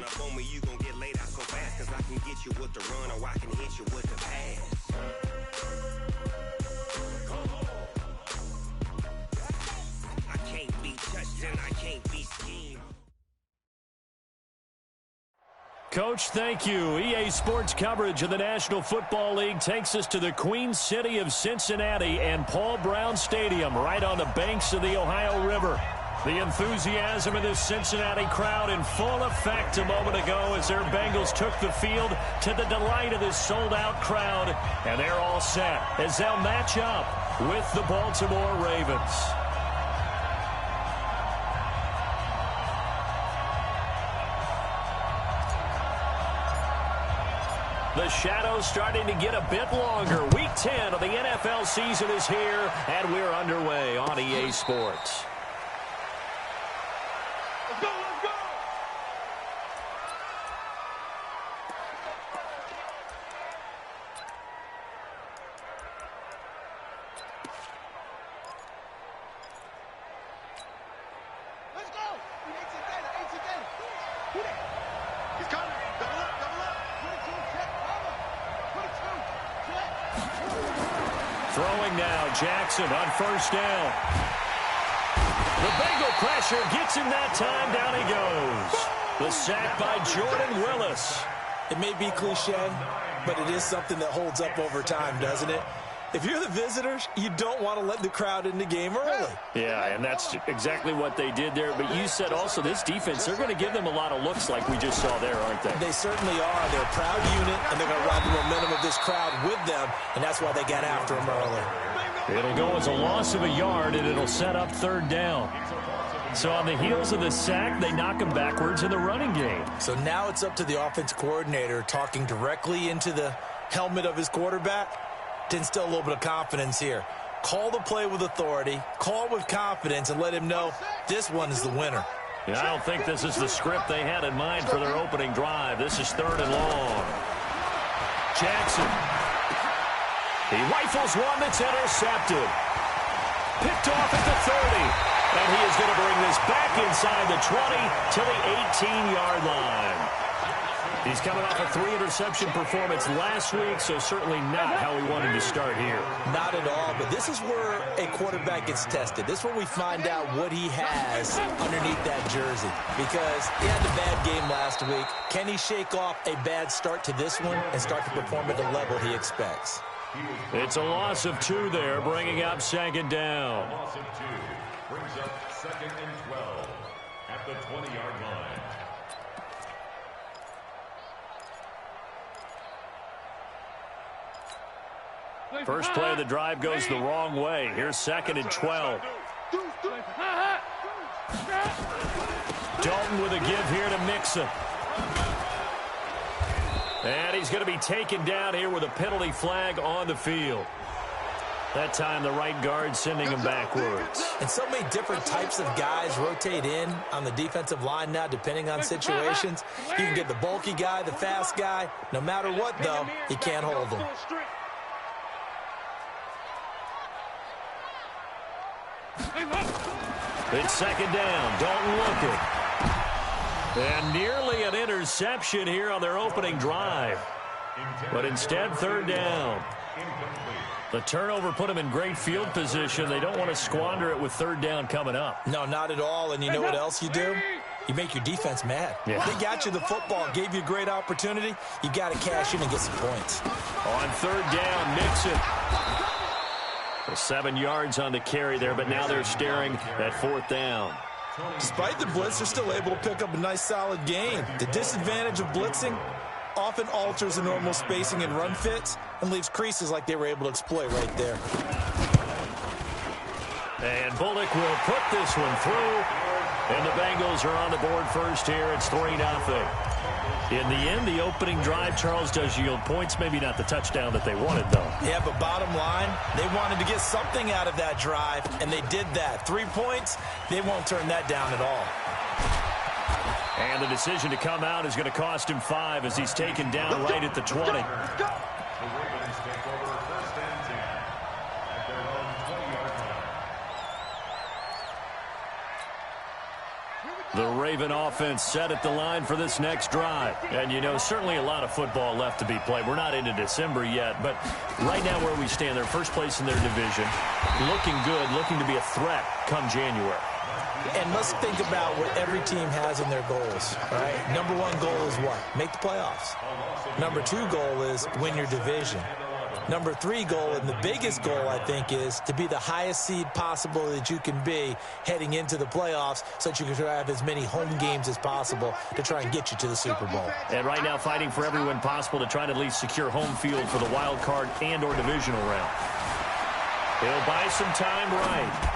up on me, you gon' get laid out so fast. Cause I can get you with the run or I can hit you with the pass. I can't be touched and I can't be schemed. Coach, thank you. EA Sports coverage of the National Football League takes us to the Queen City of Cincinnati and Paul Brown Stadium right on the banks of the Ohio River. The enthusiasm of this Cincinnati crowd in full effect a moment ago as their Bengals took the field to the delight of this sold-out crowd. And they're all set as they'll match up with the Baltimore Ravens. The shadow's starting to get a bit longer. Week 10 of the NFL season is here, and we're underway on EA Sports. Let's go, let's go! Let's go! He's coming. Double up, double up. 22, check, cover. 22, check. Throwing now, Jackson on first down. The Bengal pressure gets him that time. Down he goes. The sack by Jordan Willis. It may be cliche, but it is something that holds up over time, doesn't it? If you're the visitors, you don't want to let the crowd in the game early. Yeah, and that's exactly what they did there. But you said also this defense, they're going to give them a lot of looks like we just saw there, aren't they? They certainly are. They're a proud unit, and they're going to ride the momentum of this crowd with them, and that's why they got after them early. It'll go as a loss of a yard, and it'll set up third down. So on the heels of the sack, they knock him backwards in the running game. So now it's up to the offense coordinator talking directly into the helmet of his quarterback to instill a little bit of confidence here. Call the play with authority, call with confidence, and let him know this one is the winner. Yeah, I don't think this is the script they had in mind for their opening drive. This is third and long. Jackson. He rifles one that's intercepted. Picked off at the 30. And he is going to bring this back inside the 20 to the 18-yard line. He's coming off a 3-interception performance last week, so certainly not how he wanted to start here. Not at all, but this is where a quarterback gets tested. This is where we find out what he has underneath that jersey. Because he had a bad game last week. Can he shake off a bad start to this one and start to perform at the level he expects? It's a loss of 2 there, bringing up second down. Loss of 2 brings up second and 12 at the 20-yard line. First play of the drive goes the wrong way. Here's second and 12. Dalton with a give here to Mixon. And he's going to be taken down here with a penalty flag on the field. That time the right guard sending him backwards. And so many different types of guys rotate in on the defensive line now depending on situations. You can get the bulky guy, the fast guy. No matter what, though, you can't hold them. It's second down. Dalton looking. And nearly an interception here on their opening drive. But instead, third down. The turnover put them in great field position. They don't want to squander it with third down coming up. No, not at all. And you know what else you do? You make your defense mad. Yeah. They got you the football, gave you a great opportunity. You got to cash in and get some points. On third down, Mixon. 7 yards on the carry there, but now they're staring at fourth down. Despite the blitz, they're still able to pick up a nice, solid gain. The disadvantage of blitzing often alters the normal spacing and run fits and leaves creases like they were able to exploit right there. And Bullock will put this one through, and the Bengals are on the board first here. It's 3-0. In the end, the opening drive, Charles, does yield points. Maybe not the touchdown that they wanted, though. Yeah, but bottom line, they wanted to get something out of that drive, and they did that. 3 points, they won't turn that down at all. And the decision to come out is going to cost him 5 as he's taken down right at the 20. The Ravens take over first and 10 at their own 20-yard line. The Raven offense set at the line for this next drive. And, you know, certainly a lot of football left to be played. We're not into December yet, but right now where we stand, they're first place in their division, looking good, looking to be a threat come January. And let's think about what every team has in their goals, right? Number one goal is what? Make the playoffs. Number two goal is win your division. Number three goal, and the biggest goal, I think, is to be the highest seed possible that you can be heading into the playoffs so that you can have as many home games as possible to try and get you to the Super Bowl. And right now fighting for every win possible to try to at least secure home field for the wild card and or divisional round. He'll buy some time right.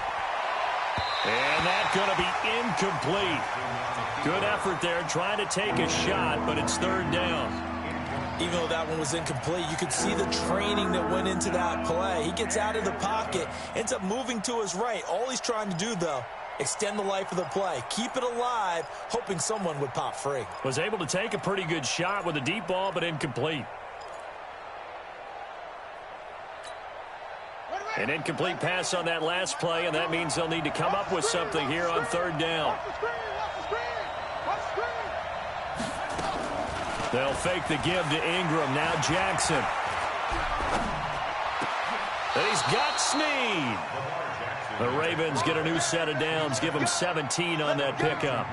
And that's going to be incomplete. Good effort there, trying to take a shot, but it's third down. Even though that one was incomplete, you could see the training that went into that play. He gets out of the pocket, ends up moving to his right. All he's trying to do, though, extend the life of the play, keep it alive, hoping someone would pop free. Was able to take a pretty good shot with a deep ball, but incomplete. An incomplete pass on that last play, and that means they'll need to come up with something here on third down. They'll fake the give to Ingram. Now Jackson. And he's got Snead. The Ravens get a new set of downs. Give them 17 on that pickup.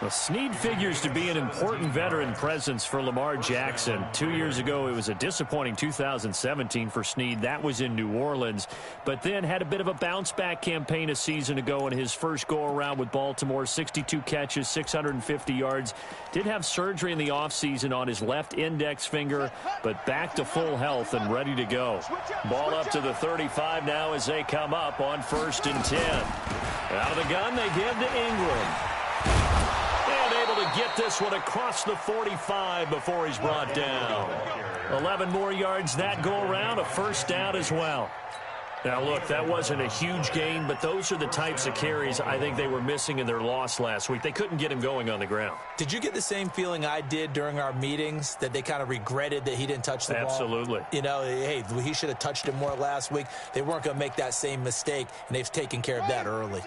Well, Snead figures to be an important veteran presence for Lamar Jackson. 2 years ago, it was a disappointing 2017 for Snead. That was in New Orleans, but then had a bit of a bounce-back campaign a season ago in his first go-around with Baltimore. 62 catches, 650 yards. Did have surgery in the offseason on his left index finger, but back to full health and ready to go. Ball up to the 35 now as they come up on 1st and 10. Out of the gun, they give to Ingram. Able to get this one across the 45 before he's brought down. 11 more yards that go around, a first down as well. Now, look, that wasn't a huge gain, but those are the types of carries I think they were missing in their loss last week. They couldn't get him going on the ground. Did you get the same feeling I did during our meetings, that they kind of regretted that he didn't touch the ball? Absolutely. You know, hey, he should have touched it more last week. They weren't going to make that same mistake, and they've taken care of that early.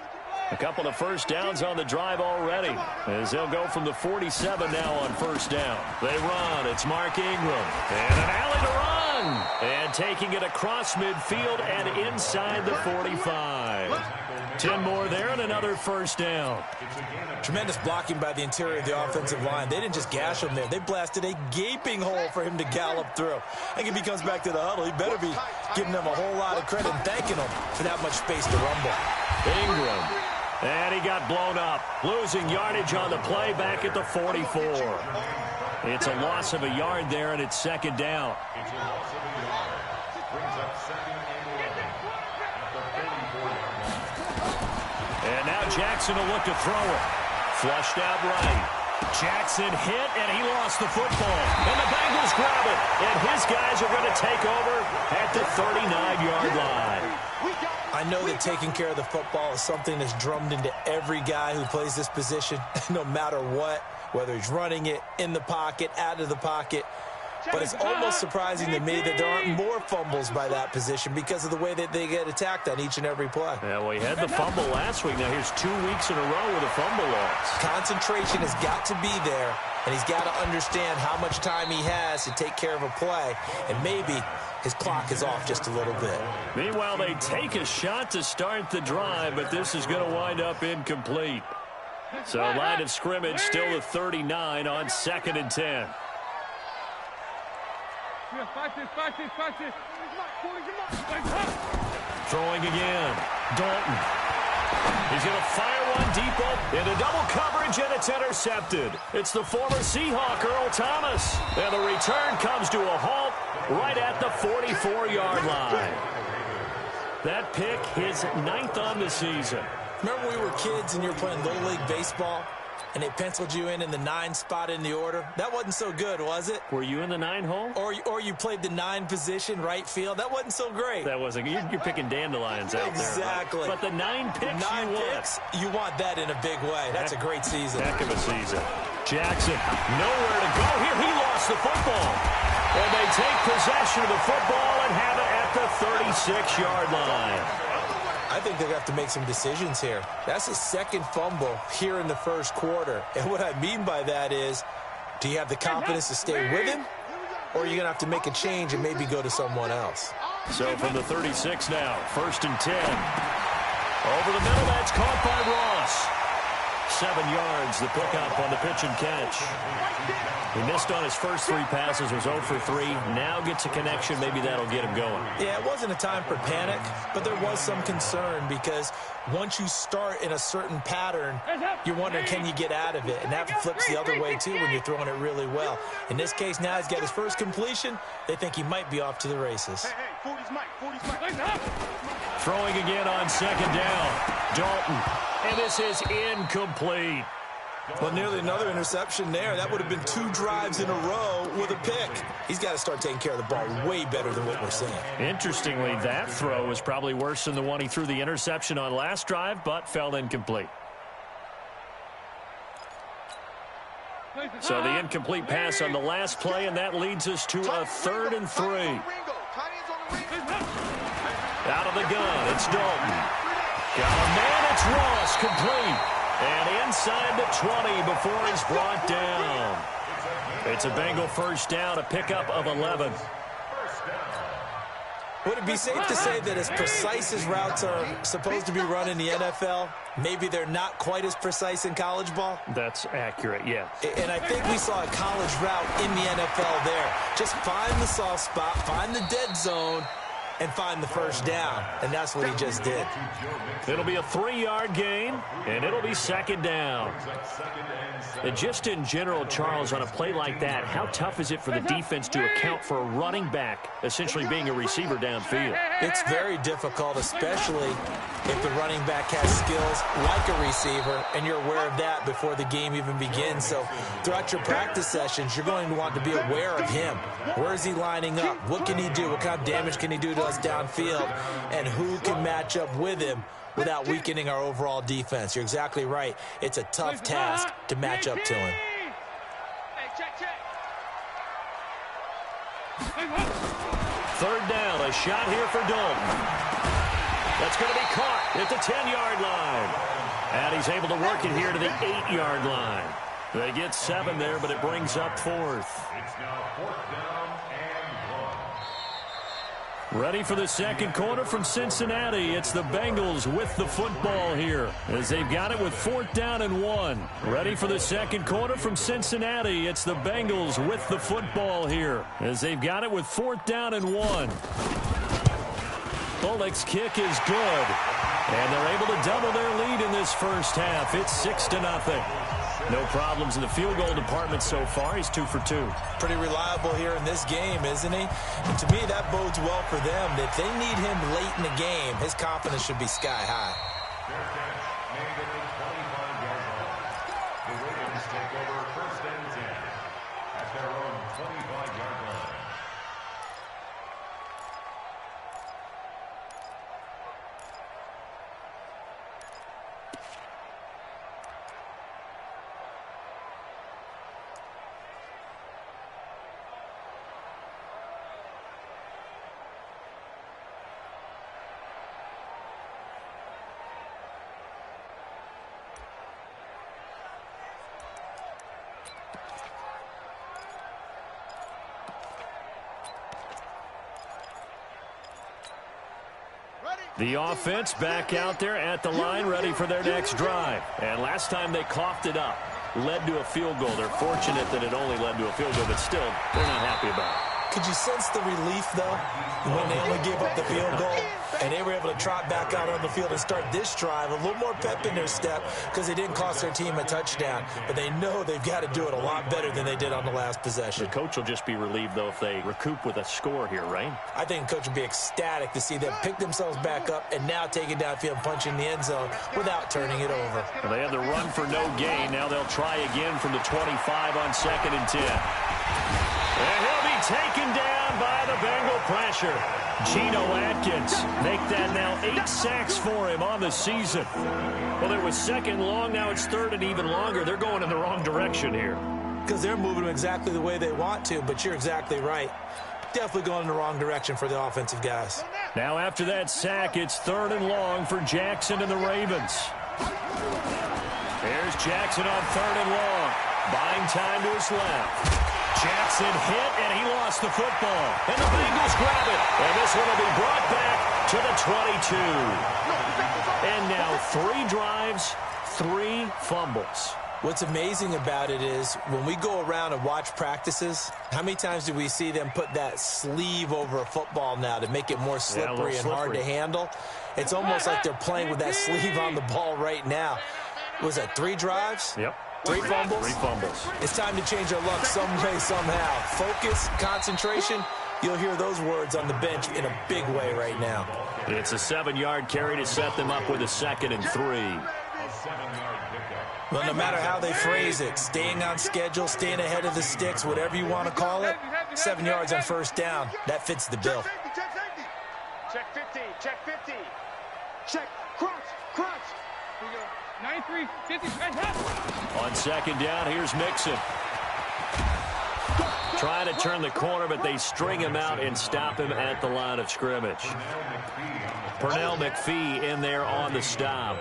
A couple of first downs on the drive already, as they'll go from the 47 now on first down. They run. It's Mark Ingram. And an alley to run. And taking it across midfield and inside the 45. 10 more there and another first down. Tremendous blocking by the interior of the offensive line. They didn't just gash him there. They blasted a gaping hole for him to gallop through. I think if he comes back to the huddle, he better be giving them a whole lot of credit and thanking them for that much space to rumble. Ingram. And he got blown up. Losing yardage on the play back at the 44. It's a loss of a yard there, and it's second down. It's a loss of a yard. Brings up 2nd and 11 at the 34-yard line. And now Jackson will look to throw it. Flushed out right. Jackson hit, and he lost the football. And the Bengals grab it. And his guys are going to take over at the 39-yard line. I know that taking care of the football is something that's drummed into every guy who plays this position, no matter what, whether he's running it, in the pocket, out of the pocket. But it's almost surprising to me that there aren't more fumbles by that position because of the way that they get attacked on each and every play. Yeah, well, he had the fumble last week. Now here's 2 weeks in a row with a fumble loss. Concentration has got to be there, and he's got to understand how much time he has to take care of a play, and maybe his clock is off just a little bit. Meanwhile, they take a shot to start the drive, but this is going to wind up incomplete. So line of scrimmage still the 39 on 2nd and 10. Throwing again. Dalton. He's going to fire one deep up into double coverage, and it's intercepted. It's the former Seahawk, Earl Thomas. And the return comes to a halt right at the 44-yard line. That pick, his 9th on the season. Remember when we were kids and you were playing Little League Baseball, and they penciled you in the 9 spot in the order? That wasn't so good, was it? Were you in the 9 hole? Or you played the 9 position, right field? That wasn't so great. That wasn't. You're picking dandelions out there. Exactly. Right? But the 9 picks you want that in a big way. That's a great season. Heck of a season. Jackson, nowhere to go here. He lost the football. And they take possession of the football and have it at the 36-yard line. I think they're going to have to make some decisions here. That's his second fumble here in the first quarter. And what I mean by that is, do you have the confidence to stay with him? Or are you going to have to make a change and maybe go to someone else? So from the 36 now, 1st and 10. Over the middle, that's caught by Ross. 7 yards, the pickup on the pitch and catch. He missed on his first 3 passes, was 0 for 3. Now gets a connection. Maybe that'll get him going. Yeah, it wasn't a time for panic, but there was some concern because once you start in a certain pattern, you're wondering, can you get out of it? And that flips the other way, too, when you're throwing it really well. In this case, now he's got his first completion. They think he might be off to the races. Hey, 40's Mike. Throwing again on 2nd down. Dalton. And this is incomplete. Well, nearly another interception there. That would have been 2 drives in a row with a pick. He's got to start taking care of the ball way better than what we're seeing. Interestingly, that throw was probably worse than the one he threw the interception on last drive, but fell incomplete. So the incomplete pass on the last play, and that leads us to a 3rd and 3. Out of the gun, it's Dalton. Got a man, it's Ross, complete. And inside the 20 before he's brought down. It's a Bengal first down, a pickup of 11. Would it be safe to say that as precise as routes are supposed to be run in the NFL, maybe they're not quite as precise in college ball? That's accurate, yeah. And I think we saw a college route in the NFL there. Just find the soft spot, find the dead zone, and find the first down. And that's what he just did. It'll be a 3-yard gain, and it'll be 2nd down. And just in general, Charles, on a play like that, how tough is it for the defense to account for a running back essentially being a receiver downfield? It's very difficult, especially if the running back has skills like a receiver, and you're aware of that before the game even begins. So throughout your practice sessions, you're going to want to be aware of him. Where is he lining up? What can he do? What kind of damage can he do to us downfield? And who can match up with him without weakening our overall defense? You're exactly right. It's a tough task to match up to him. Third down, a shot here for Dalton. That's going to be caught at the 10-yard line. And he's able to work it here to the 8-yard line. They get 7 there, but it brings up 4th. It's now 4th down and 1. Ready for the second quarter from Cincinnati. It's the Bengals with the football here as they've got it with 4th down and 1. Ready for the second quarter from Cincinnati. It's the Bengals with the football here as they've got it with 4th down and 1. Bullock's kick is good, and they're able to double their lead in this first half. It's 6-0. No problems in the field goal department so far. He's 2 for 2. Pretty reliable here in this game, isn't he? And to me, that bodes well for them. If they need him late in the game, his confidence should be sky high. Fair catch made at the 25-yard line. The Ravens take over 1st and 10 at their own 25-yard line. The offense back out there at the line, ready for their next drive. And last time they coughed it up, led to a field goal. They're fortunate that it only led to a field goal, but still, they're not happy about it. Could you sense the relief, though, when they only gave up the field goal and they were able to trot back out on the field and start this drive? A little more pep in their step because they didn't cost their team a touchdown, but they know they've got to do it a lot better than they did on the last possession. The coach will just be relieved, though, if they recoup with a score here, right? I think the coach would be ecstatic to see them pick themselves back up and now take it downfield and punch in the end zone without turning it over. Well, they had the run for no gain. Now they'll try again from the 25 on 2nd and 10. And he'll be taken down by the Bengal pressure. Geno Atkins make that now 8 sacks for him on the season. Well, it was 2nd long. Now it's 3rd and even longer. They're going in the wrong direction here. Because they're moving them exactly the way they want to, but you're exactly right. definitely going in the wrong direction for the offensive guys. Now after that sack, it's 3rd and long for Jackson and the Ravens. Here's Jackson on 3rd and long. Buying time to his left. Jackson hit, and he lost the football. And the Bengals grab it. And this one will be brought back to the 22. And now 3 drives, 3 fumbles. What's amazing about it is when we go around and watch practices, how many times do we see them put that sleeve over a football now to make it more slippery and hard to handle? It's almost like they're playing with that sleeve on the ball right now. Was that 3 drives? Yep. 3 fumbles? 3 fumbles. It's time to change our luck some way, somehow. Focus, concentration. You'll hear those words on the bench in a big way right now. It's a 7-yard carry to set them up with a 2nd and 3. Well, no matter how they phrase it, staying on schedule, staying ahead of the sticks, whatever you want to call it, 7 yards on 1st down, that fits the bill. Check 50, check 50. Check, crunch, crunch. Here we go. 93, 50, On 2nd down, here's Mixon. Trying to turn the corner, but they string him out and stop him at the line of scrimmage. Pernell McPhee in there on the stop.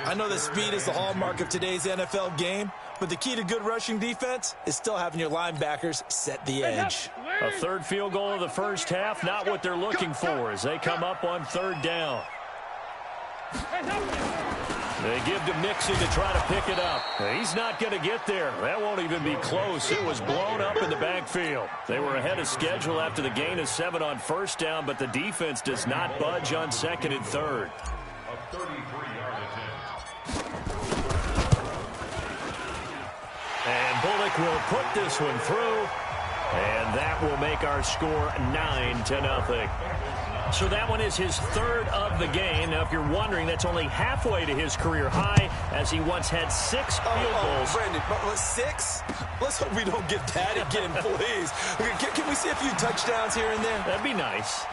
I know that speed is the hallmark of today's NFL game, but the key to good rushing defense is still having your linebackers set the edge. A 3rd field goal of the first half, not what they're looking for as they come up on 3rd down. They give to Mixon to try to pick it up. He's not going to get there. That won't even be close. It was blown up in the backfield. They were ahead of schedule after the gain of 7 on 1st down, but the defense does not budge on 2nd and 3rd. A 33-yard attempt. And Bullock will put this one through, and that will make our score 9-0. So that one is his 3rd of the game. Now, if you're wondering, that's only halfway to his career high, as he once had 6 field goals. Brandon, but 6? Let's hope we don't get that again, please. Can we see a few touchdowns here and there? That'd be nice.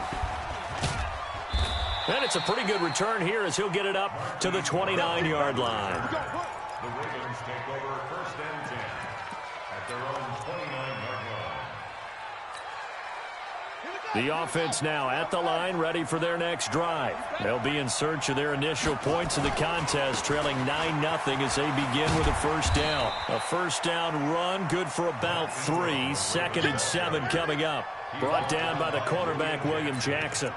And it's a pretty good return here as he'll get it up to the 29-yard line. The Ravens take over 1st and 10 at their own 29-yard line. The offense now at the line, ready for their next drive. They'll be in search of their initial points in the contest, trailing 9-0 as they begin with a 1st down. A 1st down run, good for about 3. 2nd and 7 coming up. Brought down by the cornerback, William Jackson.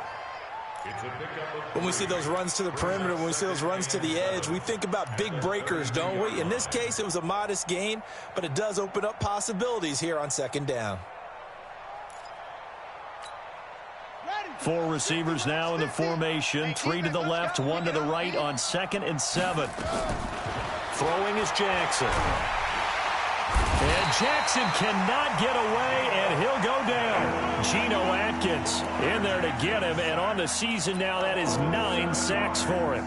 When we see those runs to the perimeter, when we see those runs to the edge, we think about big breakers, don't we? In this case, it was a modest gain, but it does open up possibilities here on 2nd down. 4 receivers now in the formation. 3 to the left, 1 to the right on 2nd and 7. Throwing is Jackson. And Jackson cannot get away, and he'll go down. Geno Atkins in there to get him, and on the season now, that is 9 sacks for him.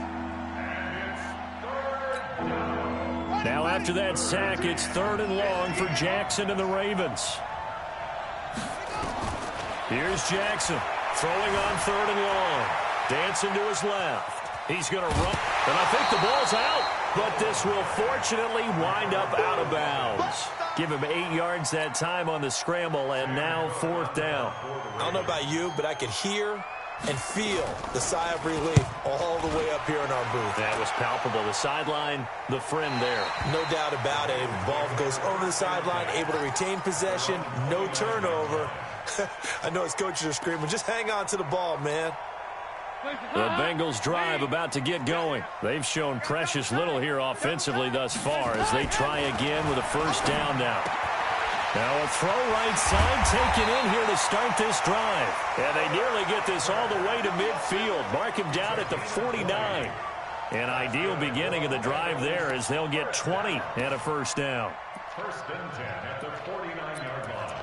Now after that sack, it's 3rd and long for Jackson and the Ravens. Here's Jackson. Throwing on 3rd and long. Dancing to his left. He's going to run. And I think the ball's out. But this will fortunately wind up out of bounds. Give him 8 yards that time on the scramble, and now 4th down. I don't know about you, but I could hear and feel the sigh of relief all the way up here in our booth. That was palpable. The sideline, the friend there. No doubt about it. The ball goes over the sideline, able to retain possession, no turnover. I know his coaches are screaming, just hang on to the ball, man. The Bengals drive about to get going. They've shown precious little here offensively thus far as they try again with a 1st down now. Now a throw right side taken in here to start this drive. And they nearly get this all the way to midfield. Mark him down at the 49. An ideal beginning of the drive there as they'll get 20 and a 1st down. 1st and 10 at the 49-yard line.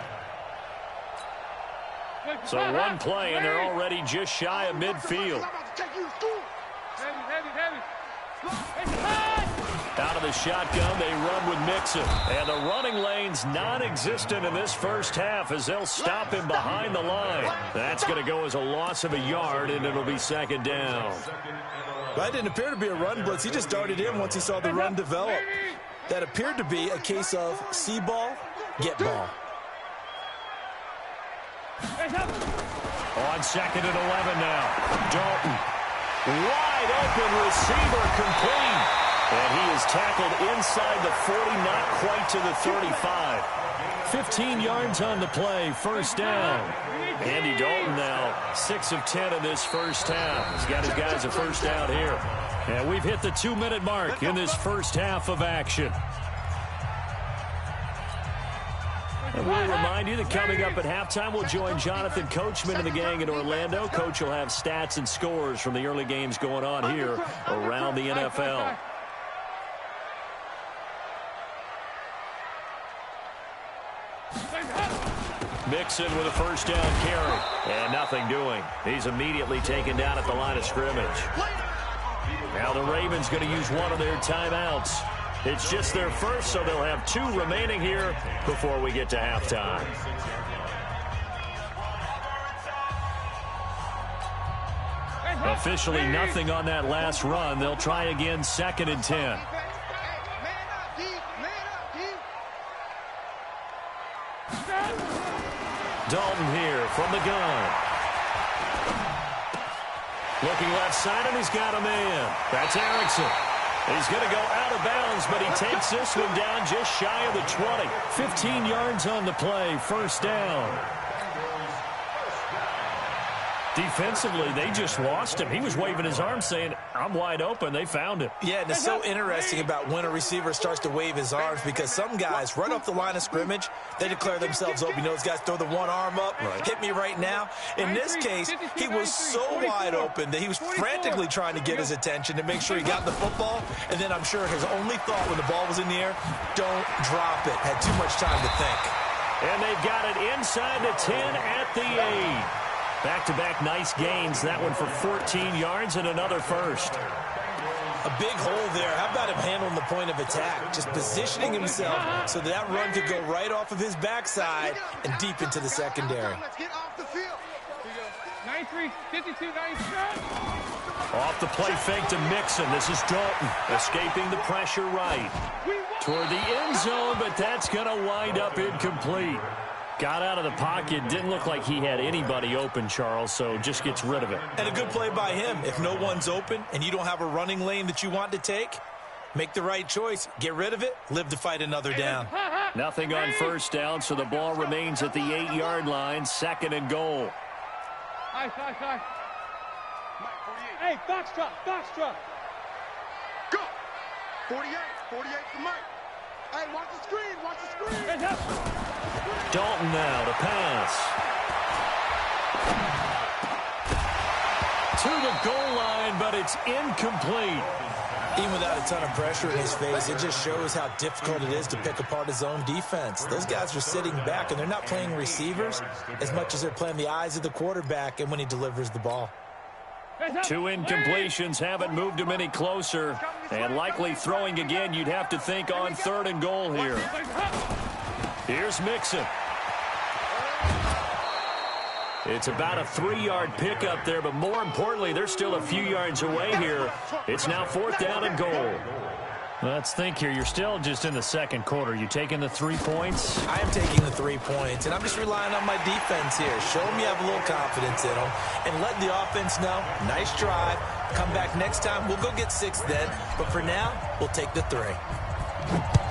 So 1 play, and they're already just shy of midfield. Out of the shotgun, they run with Mixon. And the running lane's non-existent in this first half as they'll stop him behind the line. That's going to go as a loss of a yard, and it'll be 2nd down. That didn't appear to be a run blitz. He just darted in once he saw the run develop. That appeared to be a case of see ball, get ball. On 2nd and 11 now. Dalton. Wide open receiver complete. And he is tackled inside the 40, not quite to the 35. 15 yards on the play, first down. Andy Dalton now 6 of 10 in this first half. He's got his guys a first down here. And we've hit the 2-minute mark in this first half of action. And we'll remind you that coming up at halftime, we'll join Jonathan Coachman and the gang in Orlando. Coach will have stats and scores from the early games going on here around the NFL. Mixon with a first down carry. And nothing doing. He's immediately taken down at the line of scrimmage. Now the Ravens going to use one of their timeouts. It's just their first, so they'll have 2 remaining here before we get to halftime. Officially nothing on that last run. They'll try again, 2nd and 10. Dalton here from the gun. Looking left side, and he's got a man. That's Erickson. He's going to go out of bounds, but he takes this one down just shy of the 20. 15 yards on the play, first down. Defensively, they just lost him. He was waving his arms saying, I'm wide open. They found him. Yeah, and it's so interesting about when a receiver starts to wave his arms, because some guys right off the line of scrimmage, they declare themselves open. You know, those guys throw the one arm up, hit me right now. In this case, he was so wide open that he was frantically trying to get his attention to make sure he got the football. And then I'm sure his only thought when the ball was in the air, don't drop it. Had too much time to think. And they've got it inside the 10 at the 8. Back-to-back nice gains. That one for 14 yards and another first. A big hole there. How about him handling the point of attack? Just positioning himself so that run could go right off of his backside and deep into the secondary. Let's get off the field. 93, 52, 93. Off the play fake to Mixon. This is Dalton escaping the pressure right. Toward the end zone, but that's going to wind up incomplete. Got out of the pocket. Didn't look like he had anybody open, Charles, so just gets rid of it. And a good play by him. If no one's open and you don't have a running lane that you want to take, make the right choice. Get rid of it. Live to fight another down. Nothing on first down, so the ball remains at the 8-yard line. 2nd and goal. Nice. Hey, Foxtrot. Go. 48 for Mike. Hey, watch the screen. Dalton now to pass. To the goal line, but it's incomplete. Even without a ton of pressure in his face, it just shows how difficult it is to pick apart his own defense. Those guys are sitting back, and they're not playing receivers as much as they're playing the eyes of the quarterback and when he delivers the ball. 2 incompletions haven't moved him any closer. And likely throwing again, you'd have to think on 3rd and goal here. Here's Mixon. It's about a 3-yard pickup there, but more importantly, they're still a few yards away here. It's now 4th down and goal. Let's think here. You're still just in the second quarter. You taking the 3 points? I am taking the 3 points, and I'm just relying on my defense here. Show them you have a little confidence in them, and let the offense know, nice drive. Come back next time. We'll go get 6 then, but for now, we'll take the 3.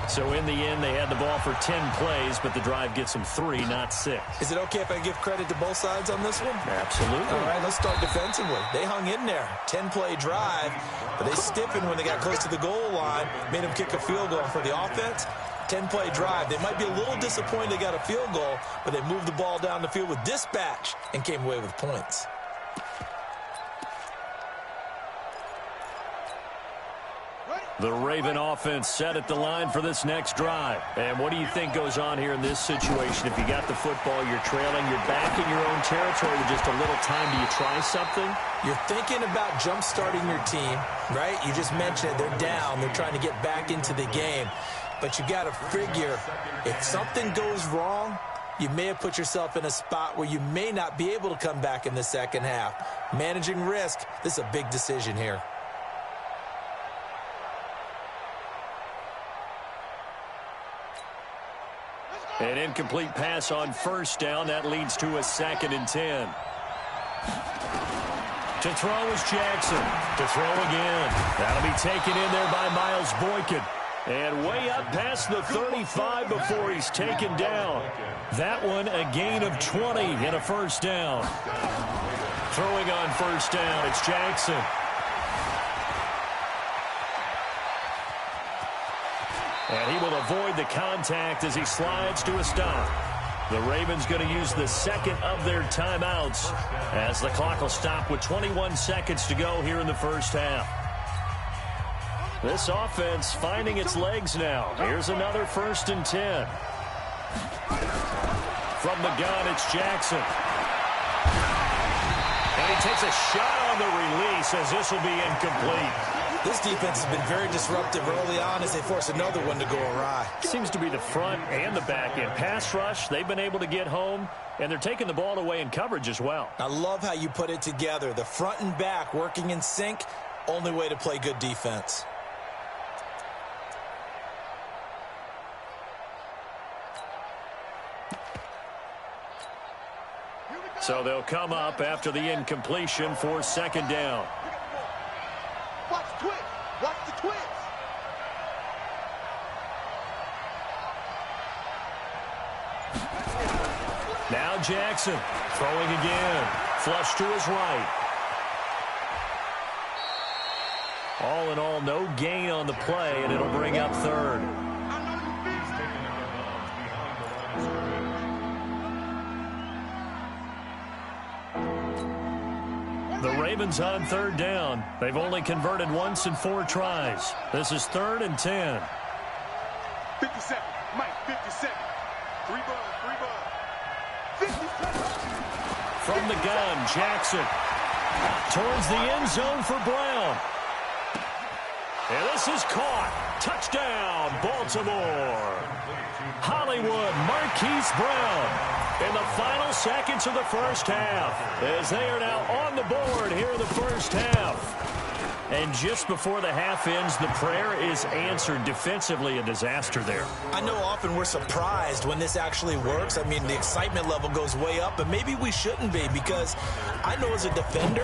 So in the end, they had the ball for 10 plays, but the drive gets them 3, not 6. Is it okay if I give credit to both sides on this one? Absolutely. All right, let's start defensively. They hung in there. 10-play drive, but they stiffened when they got close to the goal line, made them kick a field goal. For the offense, 10-play drive. They might be a little disappointed they got a field goal, but they moved the ball down the field with dispatch and came away with points. The Raven offense set at the line for this next drive. And what do you think goes on here in this situation? If you got the football, you're trailing, you're back in your own territory with just a little time. Do you try something? You're thinking about jump-starting your team, right? You just mentioned it. They're down. They're trying to get back into the game. But you got to figure, if something goes wrong, you may have put yourself in a spot where you may not be able to come back in the second half. Managing risk, this is a big decision here. An incomplete pass on first down. That leads to a 2nd and 10. To throw is Jackson. To throw again. That'll be taken in there by Miles Boykin. And way up past the 35 before he's taken down. That one a gain of 20 and a first down. Throwing on first down, it's Jackson. And he will avoid the contact as he slides to a stop. The Ravens going to use the 2nd of their timeouts as the clock will stop with 21 seconds to go here in the first half. This offense finding its legs now. Here's another 1st and 10. From the gun, it's Jackson. And he takes a shot on the release as this will be incomplete. This defense has been very disruptive early on as they force another one to go awry. Seems to be the front and the back end. Pass rush, they've been able to get home, and they're taking the ball away in coverage as well. I love how you put it together. The front and back working in sync, only way to play good defense. So they'll come up after the incompletion for 2nd down. Watch the twitch. Watch the twitch. Now Jackson throwing again. Flush to his right. All in all, no gain on the play, and it'll bring up 3rd. The Ravens on 3rd down. They've only converted once in 4 tries. This is 3rd and 10. 57. Mike, 57. 3 bud. 57. From the gun, Jackson. Towards the end zone for Brown. And this is caught. Touchdown, Baltimore. Hollywood Marquise Brown in the final seconds of the first half as they are now on the board here in the first half. And just before the half ends, the prayer is answered. Defensively, a disaster there. I know often we're surprised when this actually works. I mean, the excitement level goes way up, but maybe we shouldn't be, because I know as a defender,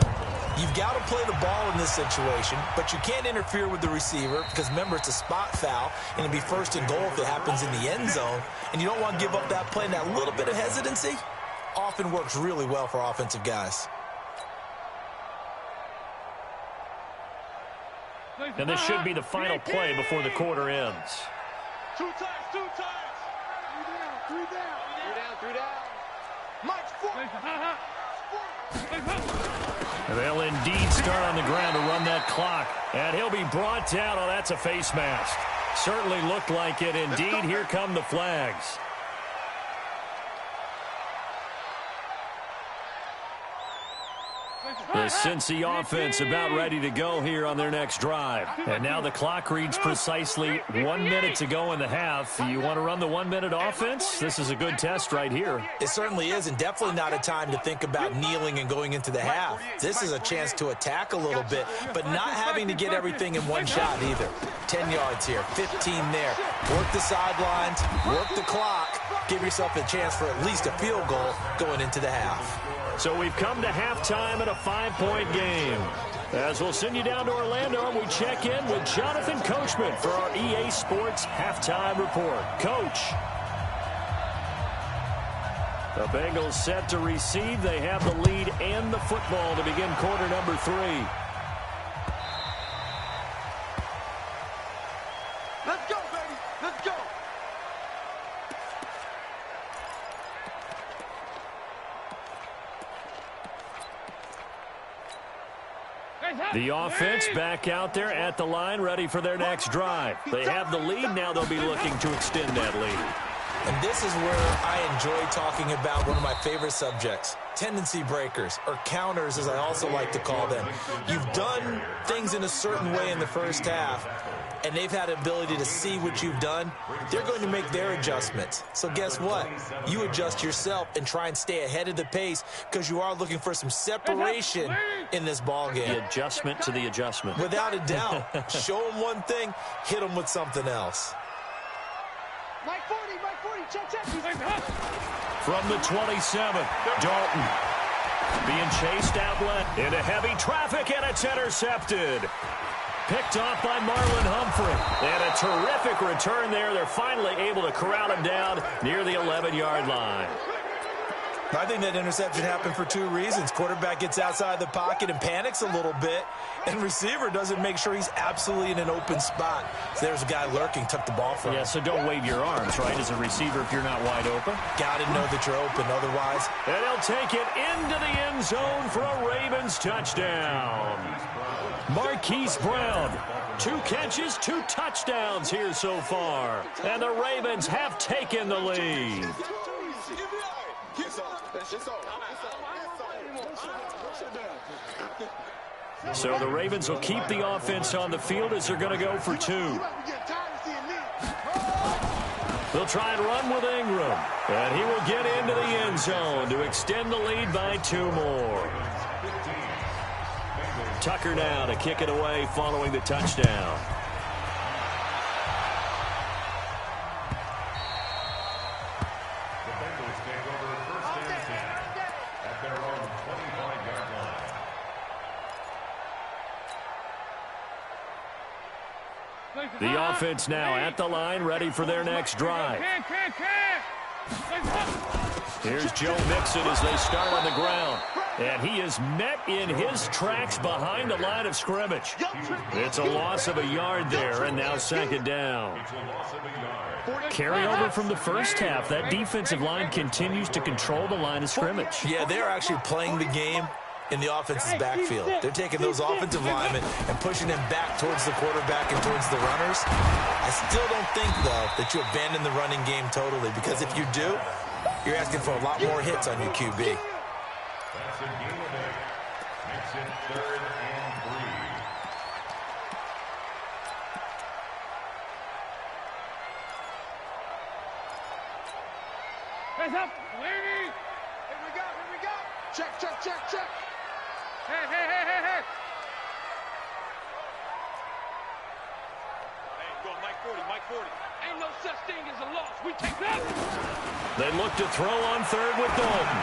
you've got to play the ball in this situation, but you can't interfere with the receiver because, remember, it's a spot foul, and it'll be 1st and goal if it happens in the end zone, and you don't want to give up that play. And that little bit of hesitancy often works really well for offensive guys. And this should be the final play before the quarter ends. 2 times. 3 down. Mike's 4. They'll indeed start on the ground to run that clock. And he'll be brought down. Oh, that's a face mask. Certainly looked like it. Indeed, here come the flags. The Cincy offense about ready to go here on their next drive. And now the clock reads precisely 1 minute to go in the half. You want to run the 1 minute offense? This is a good test right here. It certainly is, and definitely not a time to think about kneeling and going into the half. This is a chance to attack a little bit, but not having to get everything in one shot either. 10 yards here, 15 there. Work the sidelines, work the clock. Give yourself a chance for at least a field goal going into the half. So we've come to halftime in a 5-point game. As we'll send you down to Orlando, and we check in with Jonathan Coachman for our EA Sports Halftime Report. Coach. The Bengals set to receive. They have the lead and the football to begin quarter number 3. Let's go, baby. Let's go. The offense back out there at the line, ready for their next drive. They have the lead. Now they'll be looking to extend that lead. And this is where I enjoy talking about one of my favorite subjects, tendency breakers, or counters as I also like to call them. You've done things in a certain way in the first half, and they've had the ability to see what you've done. They're going to make their adjustments. So guess what? You adjust yourself and try and stay ahead of the pace because you are looking for some separation in this ball game. The adjustment to the adjustment. Without a doubt. Show them one thing, hit them with something else. Mike 40, check. From the 27, Dalton being chased out left into heavy traffic, and it's intercepted. Picked off by Marlon Humphrey. And a terrific return there. They're finally able to corral him down near the 11-yard line. I think that interception happened for two reasons. Quarterback gets outside the pocket and panics a little bit, and receiver doesn't make sure he's absolutely in an open spot. So there's a guy lurking, took the ball from him. Yeah, so don't wave your arms, right, as a receiver if you're not wide open. Got to know that you're open, otherwise. And he'll take it into the end zone for a Ravens touchdown. Marquise Brown, 2 catches, 2 touchdowns here so far. And the Ravens have taken the lead. So the Ravens will keep the offense on the field as they're going to go for 2. They'll try and run with Ingram. And he will get into the end zone to extend the lead by 2 more. Tucker now to kick it away following the touchdown. The offense now at the line, ready for their next drive. Here's Joe Mixon as they start on the ground. And he is met in his tracks behind the line of scrimmage. It's a loss of a yard there, and now 2nd down. Carry over from the first half. That defensive line continues to control the line of scrimmage. Yeah, they're actually playing the game in the offense's backfield. They're taking those offensive linemen and pushing them back towards the quarterback and towards the runners. I still don't think, though, that you abandon the running game totally, because if you do, you're asking for a lot more hits on your QB. That's a gain of 8. Makes it 3rd and 3. Hands up, lady. Here we go. Check. Hey. Go Mike 40. Ain't no such thing as a loss. We take that. They look to throw on 3rd with Dalton.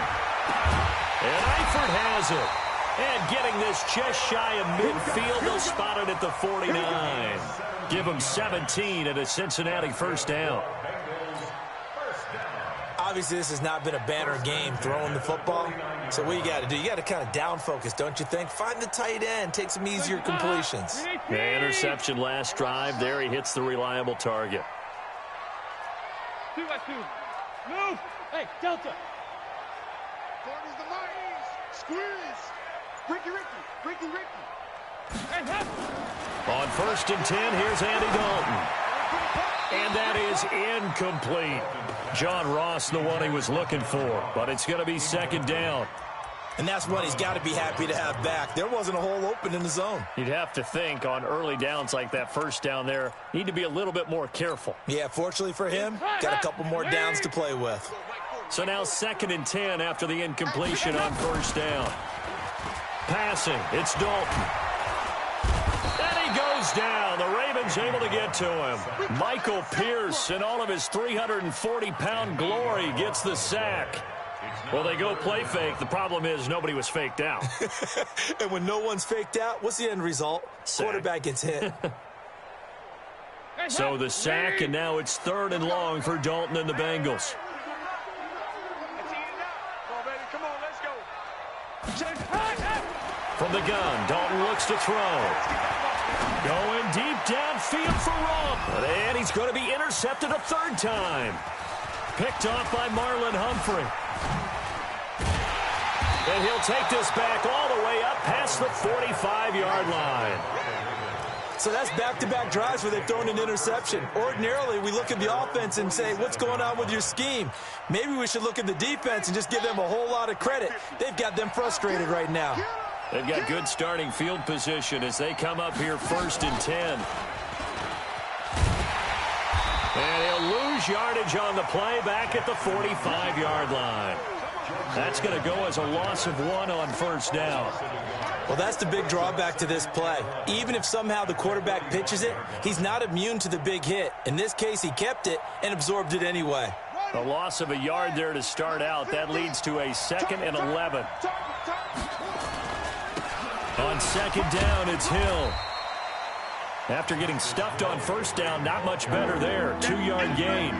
And Eifert has it. And getting this just shy of midfield, they'll spot it at the 49. Give them 17 at a Cincinnati first down. Obviously, this has not been a banner game throwing the football. So what you got to do, you got to kind of down focus, don't you think? Find the tight end, take some easier completions. The interception last drive. There he hits the reliable target. 2 by 2. Move. Hey, Delta. Corners the Martins. Squeeze. Ricky. Hands up. On 1st and 10, here's Andy Dalton. And that is incomplete. John Ross, the one he was looking for, but it's going to be 2nd down. And that's one he's got to be happy to have back. There wasn't a hole open in the zone. You'd have to think on early downs like that first down there, need to be a little bit more careful. Yeah, fortunately for him, got a couple more downs to play with. So now 2nd and 10 after the incompletion on 1st down. Passing, it's Dalton. And he goes down. The Ravens able to get to him. Michael Pierce, in all of his 340-pound glory, gets the sack. Well, they go play fake. The problem is nobody was faked out. And when no one's faked out, what's the end result? Sack. Quarterback gets hit. So the sack, and now it's 3rd and long for Dalton and the Bengals. Come on, let's go. From the gun, Dalton looks to throw. Going deep downfield for Rump. And he's going to be intercepted a 3rd time. Picked off by Marlon Humphrey. And he'll take this back all the way up past the 45-yard line. So that's back-to-back drives where they've thrown an interception. Ordinarily, we look at the offense and say, what's going on with your scheme? Maybe we should look at the defense and just give them a whole lot of credit. They've got them frustrated right now. They've got good starting field position as they come up here 1st and 10. And he'll lose yardage on the play back at the 45-yard line. That's going to go as a loss of 1 on first down. Well, that's the big drawback to this play. Even if somehow the quarterback pitches it, he's not immune to the big hit. In this case, he kept it and absorbed it anyway. A loss of a yard there to start out. That leads to a 2nd and 11. On second down, it's Hill. After getting stuffed on first down, not much better there. 2-yard gain.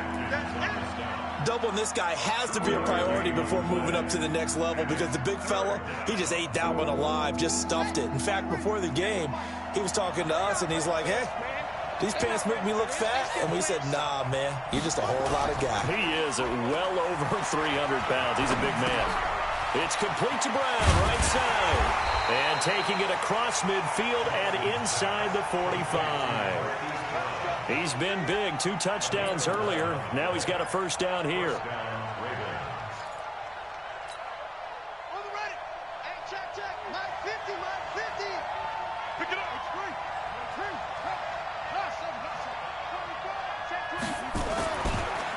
Doubling this guy has to be a priority before moving up to the next level because the big fella, he just ate that one alive, just stuffed it. In fact, before the game, he was talking to us, and he's like, hey, these pants make me look fat. And we said, nah, man, you're just a whole lot of guy. He is at well over 300 pounds. He's a big man. It's complete to Brown, right side. And taking it across midfield and inside the 45. He's been big. 2 touchdowns earlier. Now he's got a first down here. On the ready. Hey, check. 950. Pick it up. It's free.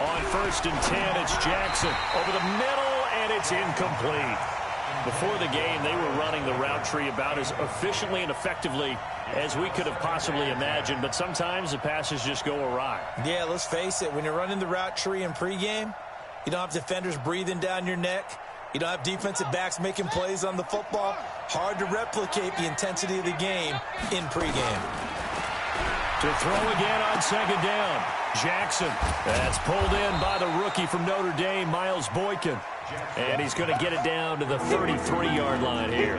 On first and 10, it's Jackson. Over the middle, and it's incomplete. Before the game, they were running the route tree about as efficiently and effectively as we could have possibly imagined, but sometimes the passes just go awry. Yeah, let's face it. When you're running the route tree in pregame, you don't have defenders breathing down your neck. You don't have defensive backs making plays on the football. Hard to replicate the intensity of the game in pregame. To throw again on second down. Jackson. That's pulled in by the rookie from Notre Dame, Miles Boykin. And he's going to get it down to the 33-yard line here.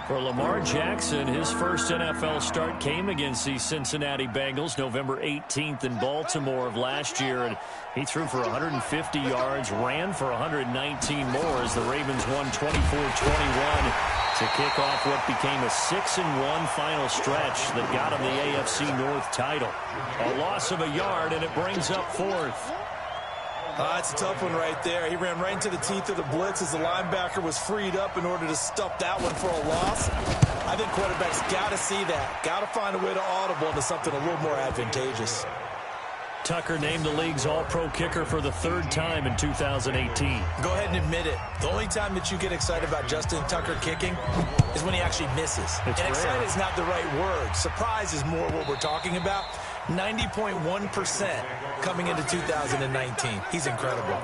For Lamar Jackson, his first NFL start came against the Cincinnati Bengals November 18th in Baltimore of last year. And he threw for 150 yards, ran for 119 more as the Ravens won 24-21 to kick off what became a 6-1 final stretch that got him the AFC North title. A loss of a yard, and it brings up 4th. It's a tough one right there. He ran right into the teeth of the blitz as the linebacker was freed up in order to stuff that one for a loss. I think quarterbacks got to see that. Got to find a way to audible into something a little more advantageous. Tucker named the league's all-pro kicker for the 3rd time in 2018. Go ahead and admit it. The only time that you get excited about Justin Tucker kicking is when he actually misses. And excited is not the right word. Surprise is more what we're talking about. 90.1% coming into 2019. He's incredible.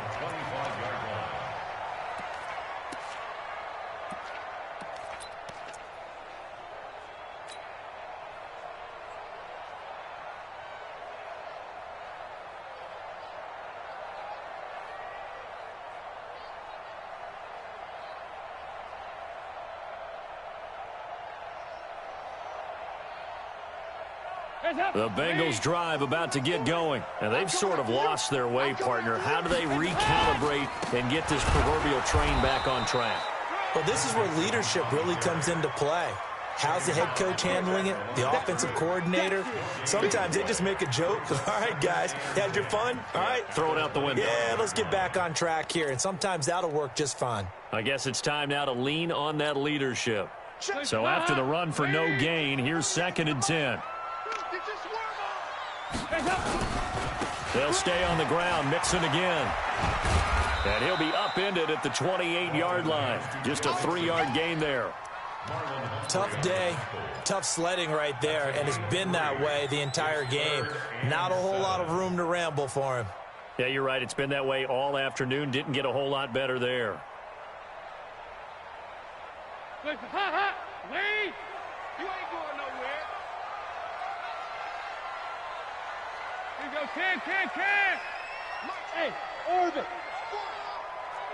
The Bengals drive about to get going, and they've sort of lost their way, partner. How do they recalibrate and get this proverbial train back on track? Well, this is where leadership really comes into play. How's the head coach handling it? The offensive coordinator? Sometimes they just make a joke. All right, guys, had your fun? All right. Throw it out the window. Yeah, let's get back on track here, and sometimes that'll work just fine. I guess it's time now to lean on that leadership. So after the run for no gain, here's 2nd and 10. They'll stay on the ground, Mixon again. And he'll be upended at the 28-yard line. Just a 3-yard gain there. Tough day, tough sledding right there, and it's been that way the entire game. Not a whole lot of room to ramble for him. Yeah, you're right. It's been that way all afternoon. Didn't get a whole lot better there. Wait! You ain't going nowhere. Here we go, can. Hey, orbit.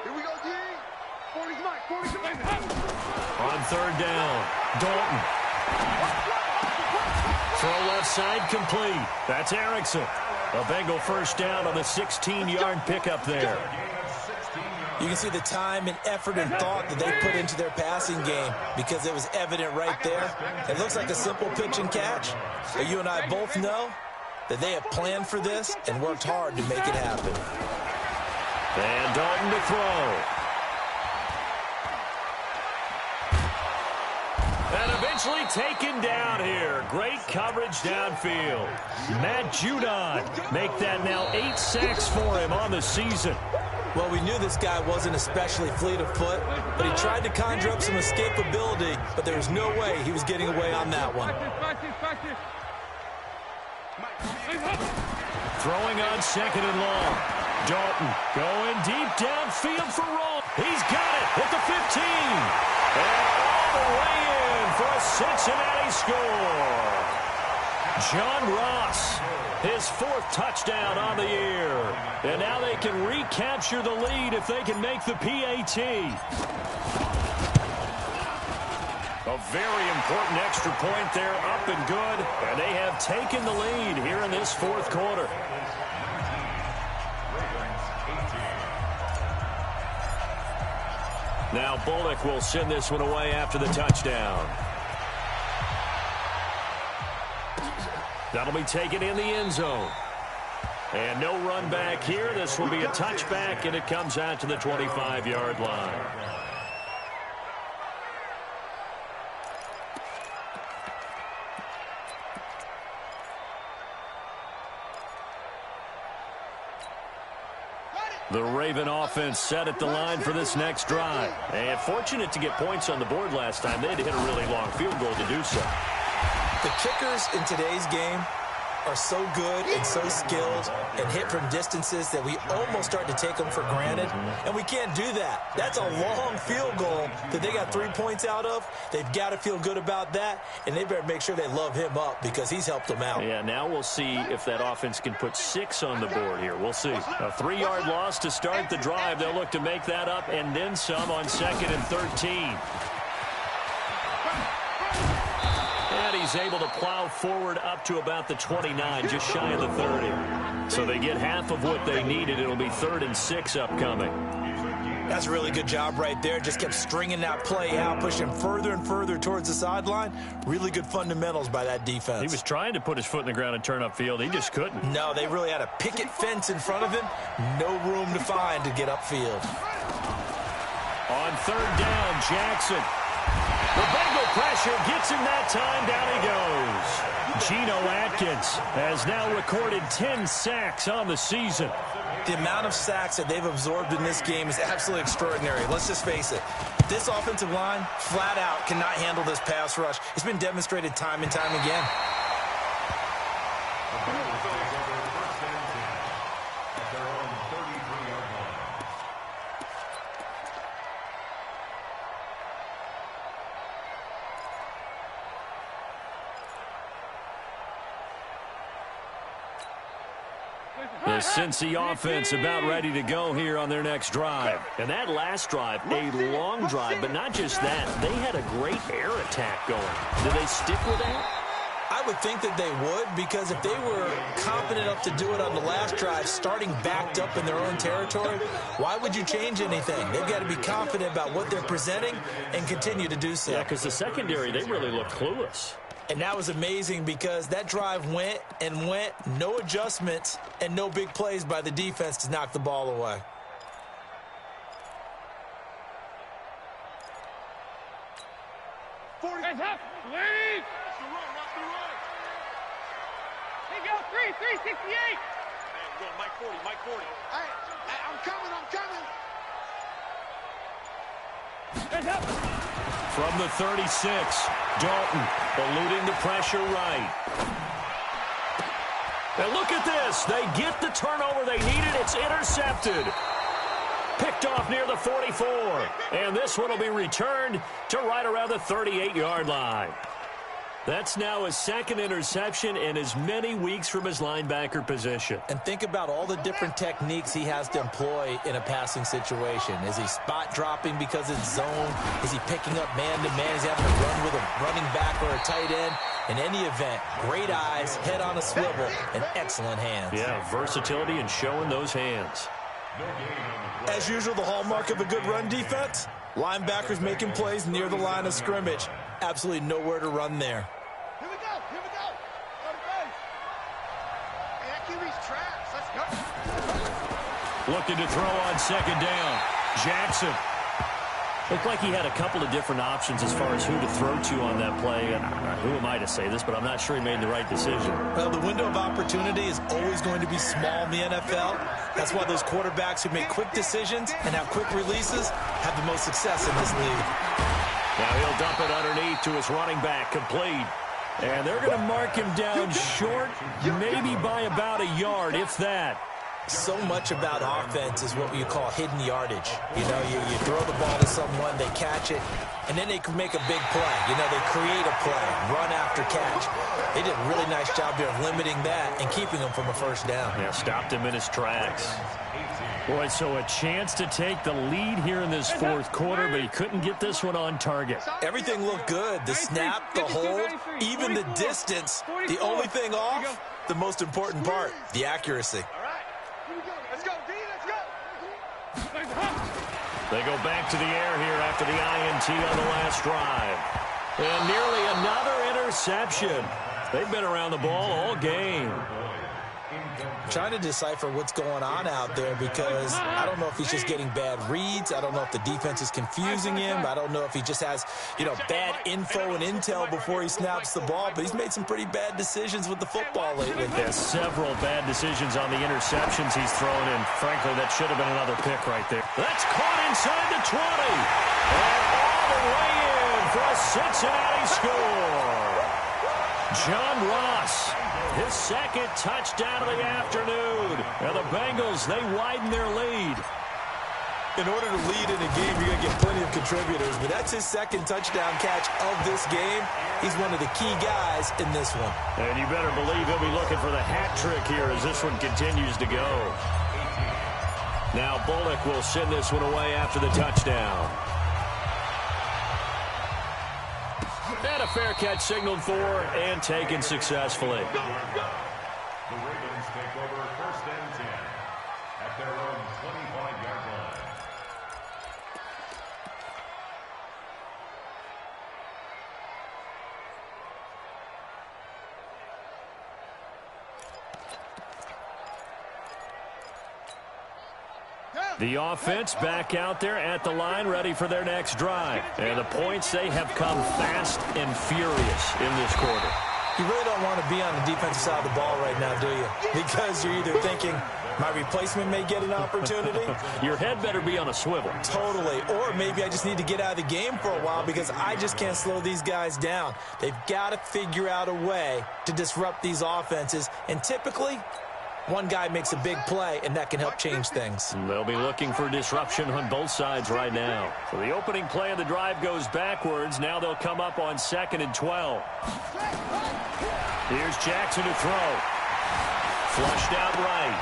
Here we go, D. 40's Mike, 40's On 3rd down, Dalton. Throw left side complete. That's Erickson. A Bengal first down on the 16-yard pickup there. You can see the time and effort and thought that they put into their passing game because it was evident right there. It looks like a simple pitch and catch, but you and I both know that they have planned for this and worked hard to make it happen. And Dalton to throw. And eventually taken down here. Great coverage downfield. Matt Judon make that now 8 sacks for him on the season. Well, we knew this guy wasn't especially fleet of foot, but he tried to conjure up some escapability, but there was no way he was getting away on that one. Throwing on second and long. Dalton going deep downfield for Roll. He's got it at the 15. And all the way in for a Cincinnati score. John Ross, his 4th touchdown on the year. And now they can recapture the lead if they can make the PAT. A very important extra point there, up and good. And they have taken the lead here in this 4th quarter. Now Bullock will send this one away after the touchdown. That'll be taken in the end zone. And no run back here. This will be a touchback, and it comes out to the 25-yard line. The Raven offense set at the line for this next drive. And fortunate to get points on the board last time. They had to hit a really long field goal to do so. The kickers in today's game are so good and so skilled and hit from distances that we almost start to take them for granted. And we can't do that. That's a long field goal that they got 3 points out of. They've got to feel good about that, and they better make sure they love him up because he's helped them out. Yeah, now we'll see if that offense can put 6 on the board here. We'll see. A 3-yard loss to start the drive. They'll look to make that up and then some on 2nd and 13. And he's able to plow forward up to about the 29, just shy of the 30. So they get half of what they needed. It'll be 3rd and 6 upcoming. That's a really good job right there. Just kept stringing that play out, pushing further and further towards the sideline. Really good fundamentals by that defense. He was trying to put his foot in the ground and turn upfield. He just couldn't. No, they really had a picket fence in front of him. No room to find to get upfield. On 3rd down, Jackson. The Bengal pressure gets him that time. Down he goes. Geno Atkins has now recorded 10 sacks on the season. The amount of sacks that they've absorbed in this game is absolutely extraordinary. Let's just face it. This offensive line, flat out, cannot handle this pass rush. It's been demonstrated time and time again. The Cincy offense about ready to go here on their next drive. And that last drive, a long drive, but not just that. They had a great air attack going. Do they stick with that? I would think that they would, because if they were confident enough to do it on the last drive, starting backed up in their own territory, why would you change anything? They've got to be confident about what they're presenting and continue to do so. Yeah, because the secondary, they really look clueless. And that was amazing because that drive went and went, no adjustments and no big plays by the defense to knock the ball away. Hands up, please. Watch the run. Here you go, 368. Go, Mike 40, Mike 40. Hey, I'm coming. Hands up. From the 36, Dalton eluding the pressure right. And look at this. They get the turnover they needed. It's intercepted. Picked off near the 44. And this one will be returned to right around the 38-yard line. That's now his 2nd interception in as many weeks from his linebacker position. And think about all the different techniques he has to employ in a passing situation. Is he spot dropping because it's zone? Is he picking up man-to-man? Is he having to run with a running back or a tight end? In any event, great eyes, head on a swivel, and excellent hands. Yeah, versatility and showing those hands. As usual, the hallmark of a good run defense, linebackers making plays near the line of scrimmage. Absolutely nowhere to run there. Here we go. Go to base. Hey, that QB's trash. Let's go. Looking to throw on 2nd down. Jackson. Looked like he had a couple of different options as far as who to throw to on that play. And who am I to say this, but I'm not sure he made the right decision. Well, the window of opportunity is always going to be small in the NFL. That's why those quarterbacks who make quick decisions and have quick releases have the most success in this league. Now he'll dump it underneath to his running back, complete. And they're going to mark him down short, maybe by about a yard, if that. So much about offense is what you call hidden yardage. You know, you throw the ball to someone, they catch it, and then they can make a big play. You know, they create a play, run after catch. They did a really nice job there of limiting that and keeping him from a first down. Yeah, stopped him in his tracks. Boy, so a chance to take the lead here in this fourth quarter, but he couldn't get this one on target. Everything looked good. The snap, the hold, even the distance. The only thing off, the most important part, the accuracy. They go back to the air here after the INT on the last drive. And nearly another interception. They've been around the ball all game. Trying to decipher what's going on out there because I don't know if he's just getting bad reads. I don't know if the defense is confusing him. I don't know if he just has, bad info and intel before he snaps the ball. But he's made some pretty bad decisions with the football lately. Yeah, several bad decisions on the interceptions he's thrown, and frankly, that should have been another pick right there. That's caught inside the 20. And all the way in for a Cincinnati score. John Ross, his second touchdown of the afternoon. And the Bengals, they widen their lead. In order to lead in a game, you're going to get plenty of contributors, but that's his second touchdown catch of this game. He's one of the key guys in this one. And you better believe he'll be looking for the hat trick here as this one continues to go. Now Bullock will send this one away after the touchdown. And a fair catch signaled for and taken successfully. The Ravens take over first and 10 at their own 25-yard line. The offense back out there at the line, ready for their next drive. And the points, they have come fast and furious in this quarter. You really don't want to be on the defensive side of the ball right now, do you? Because you're either thinking, my replacement may get an opportunity. Your head better be on a swivel. Totally. Or maybe I just need to get out of the game for a while because I just can't slow these guys down. They've got to figure out a way to disrupt these offenses. And typically, one guy makes a big play, and that can help change things. They'll be looking for disruption on both sides right now. So the opening play of the drive goes backwards. Now they'll come up on 2nd and 12. Here's Jackson to throw. Flushed out right.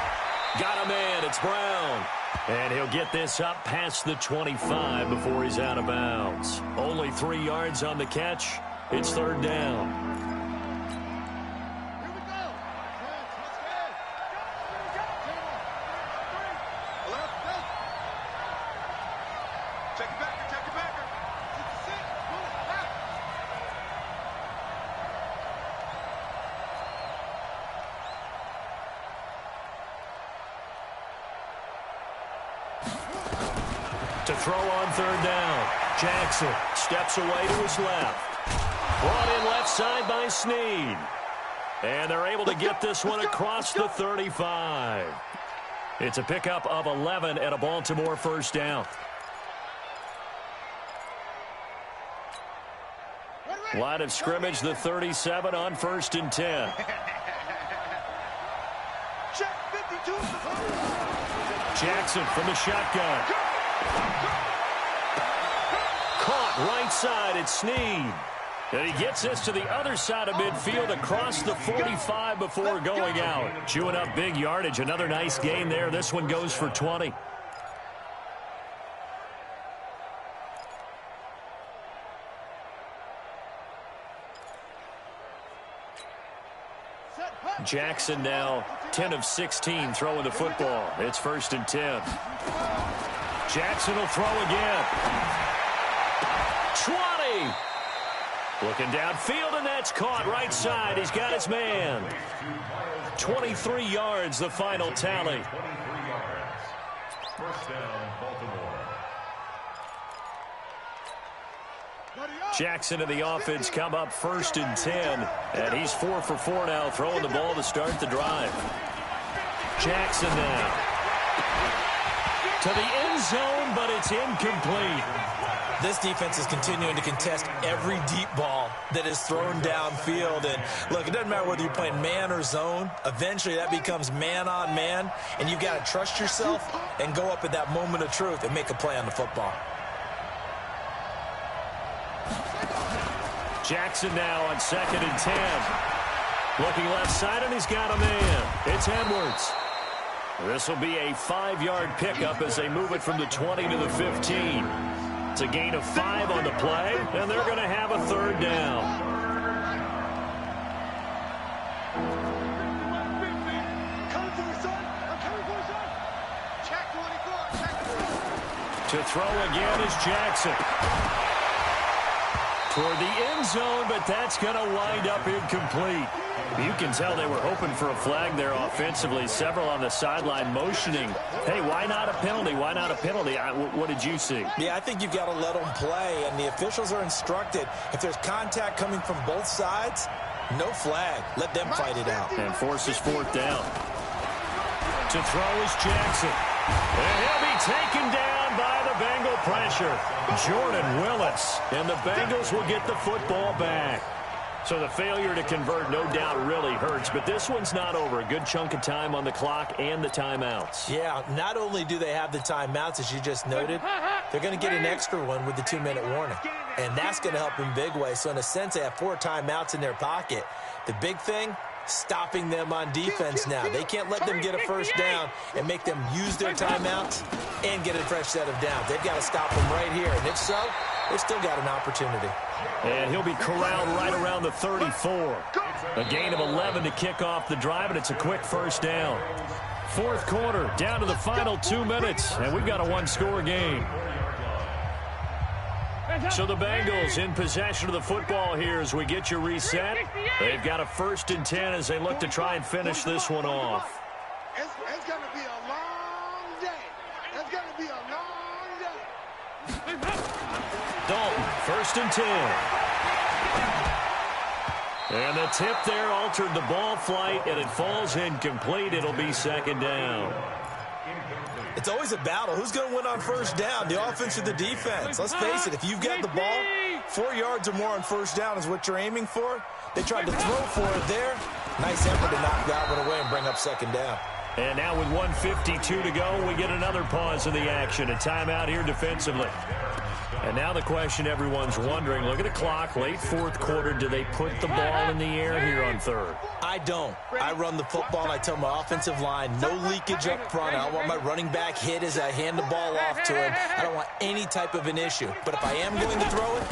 Got a man. It's Brown. And he'll get this up past the 25 before he's out of bounds. Only 3 yards on the catch. It's 3rd down. To throw on 3rd down. Jackson steps away to his left. Brought in left side by Snead. And they're able to get this one across the 35. It's a pickup of 11 and a Baltimore first down. Line of scrimmage, the 37 on 1st and 10. Jackson from the shotgun. Caught right side, it's Snead. And he gets this to the other side of midfield across the 45 before going out. Chewing up big yardage. Another nice gain there. This one goes for 20. Jackson now 10 of 16 throwing the football. It's 1st and 10. Jackson will throw again. 20. Looking downfield, and that's caught right side. He's got his man. 23 yards, the final tally. 23 yards. First down, Baltimore. Jackson and the offense come up 1st and 10. And he's 4 for 4 now, throwing the ball to start the drive. Jackson now. To the end zone, but it's incomplete. This defense is continuing to contest every deep ball that is thrown downfield. And, look, it doesn't matter whether you're playing man or zone. Eventually, that becomes man-on-man, and you've got to trust yourself and go up at that moment of truth and make a play on the football. Jackson now on 2nd and 10. Looking left side, and he's got a man. It's Edwards. This will be a 5-yard pickup as they move it from the 20 to the 15. It's a gain of 5 on the play, and they're going to have a 3rd down. To throw again is Jackson. Toward the end zone, but that's going to wind up incomplete. You can tell they were hoping for a flag there offensively. Several on the sideline motioning. Hey, why not a penalty? Why not a penalty? What did you see? Yeah, I think you've got to let them play, and the officials are instructed. If there's contact coming from both sides, no flag. Let them fight it out. And forces 4th down. To throw is Jackson. And he'll be taken down by the Bengal pressure. Jordan Willis. And the Bengals will get the football back. So the failure to convert, no doubt, really hurts. But this one's not over. A good chunk of time on the clock and the timeouts. Yeah, not only do they have the timeouts, as you just noted, they're going to get an extra one with the 2-minute warning. And that's going to help in big ways. So in a sense, they have 4 timeouts in their pocket. The big thing, stopping them on defense now. They can't let them get a 1st down and make them use their timeouts and get a fresh set of downs. They've got to stop them right here. And if so, they've still got an opportunity. And he'll be corralled right around the 34. A gain of 11 to kick off the drive, and it's a quick 1st down. 4th quarter, down to the final 2 minutes, and we've got a 1-score game. So the Bengals in possession of the football here as we get you reset. They've got a 1st and 10 as they look to try and finish this one off. It's going to be a long day. It's going to be a long day. Dalton, 1st and 10. And the tip there altered the ball flight, and it falls incomplete. It'll be 2nd down. It's always a battle. Who's going to win on 1st down, the offense or the defense? Let's face it, if you've got the ball, 4 yards or more on 1st down is what you're aiming for. They tried to throw for it there. Nice effort to knock that one away and bring up 2nd down. And now with 1:52 to go, we get another pause in the action. A timeout here defensively. And now the question everyone's wondering, look at the clock, late 4th quarter, do they put the ball in the air here on 3rd? I don't. I run the football, and I tell my offensive line, no leakage up front. I don't want my running back hit as I hand the ball off to him. I don't want any type of an issue. But if I am going to throw it,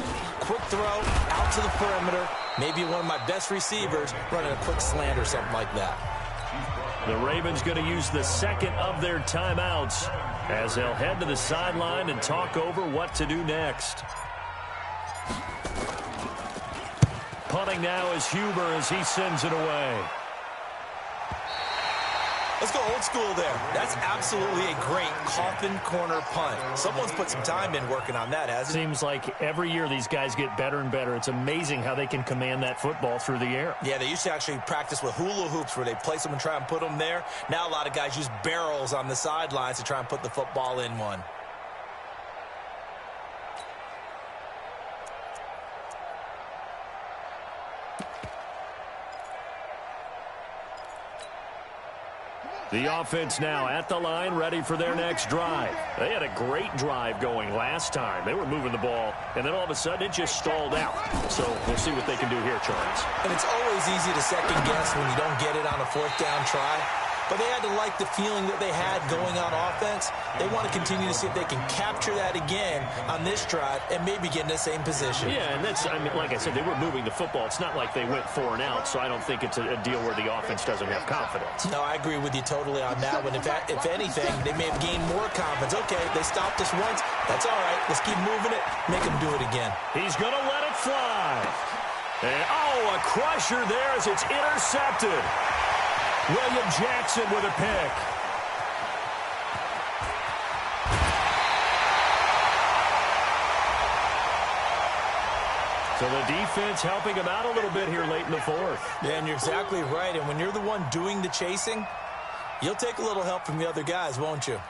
quick throw, out to the perimeter, maybe one of my best receivers running a quick slant or something like that. The Ravens going to use the 2nd of their timeouts as they'll head to the sideline and talk over what to do next. Punting now is Huber as he sends it away. Let's go old school there. That's absolutely a great coffin corner punt. Someone's put some time in working on that, hasn't it? Seems like every year these guys get better and better. It's amazing how they can command that football through the air. Yeah, they used to actually practice with hula hoops where they place them and try and put them there. Now a lot of guys use barrels on the sidelines to try and put the football in one. The offense now at the line, ready for their next drive. They had a great drive going last time. They were moving the ball, and then all of a sudden it just stalled out. So we'll see what they can do here, Charles. And it's always easy to second guess when you don't get it on a 4th down try. But they had to like the feeling that they had going on offense. They want to continue to see if they can capture that again on this drive and maybe get in the same position. Yeah, and that's, I mean, like I said, they were moving the football. It's not like they went 4 and out, so I don't think it's a deal where the offense doesn't have confidence. No, I agree with you totally on that one. In fact, if anything, they may have gained more confidence. Okay, they stopped us once. That's all right. Let's keep moving it. Make them do it again. He's going to let it fly. And, oh, a crusher there as it's intercepted. William Jackson with a pick. So the defense helping him out a little bit here late in the fourth. Yeah, and you're exactly right. And when you're the one doing the chasing, you'll take a little help from the other guys, won't you?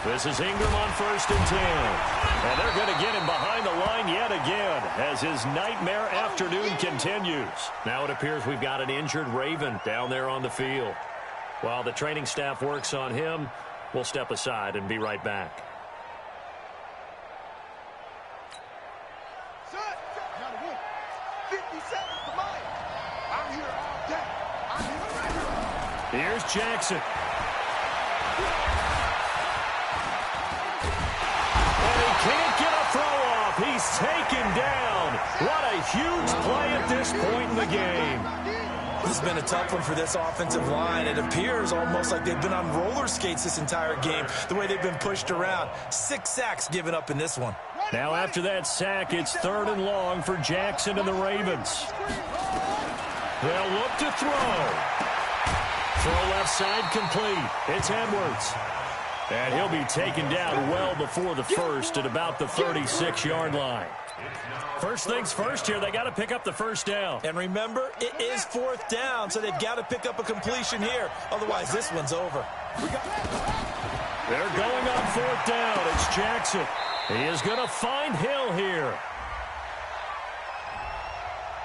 This is Ingram on 1st and 10. And they're going to get him behind the line yet again as his nightmare afternoon continues. Now it appears we've got an injured Raven down there on the field. While the training staff works on him, we'll step aside and be right back. Here's Jackson. Can't get a throw off. He's taken down. What a huge play at this point in the game. This has been a tough one for this offensive line. It appears almost like they've been on roller skates this entire game, the way they've been pushed around. 6 sacks given up in this one. Now after that sack, it's 3rd and long for Jackson and the Ravens. They'll look to throw. Throw left side complete. It's Edwards. And he'll be taken down well before the first at about the 36-yard line. First things first here, they got to pick up the first down. And remember, it is 4th down, so they've got to pick up a completion here. Otherwise, this one's over. They're going on 4th down. It's Jackson. He is going to find Hill here.